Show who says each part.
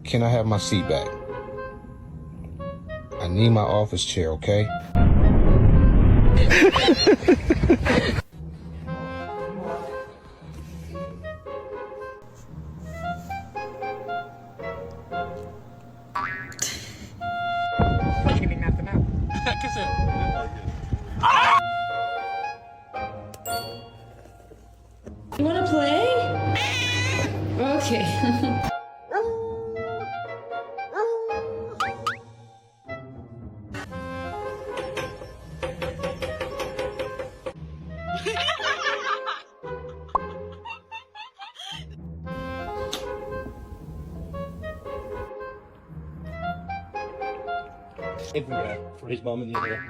Speaker 1: Can I have my seat back? I need my office chair, okay?
Speaker 2: You wanna play? Okay.
Speaker 3: Everywhere for his mum and the other.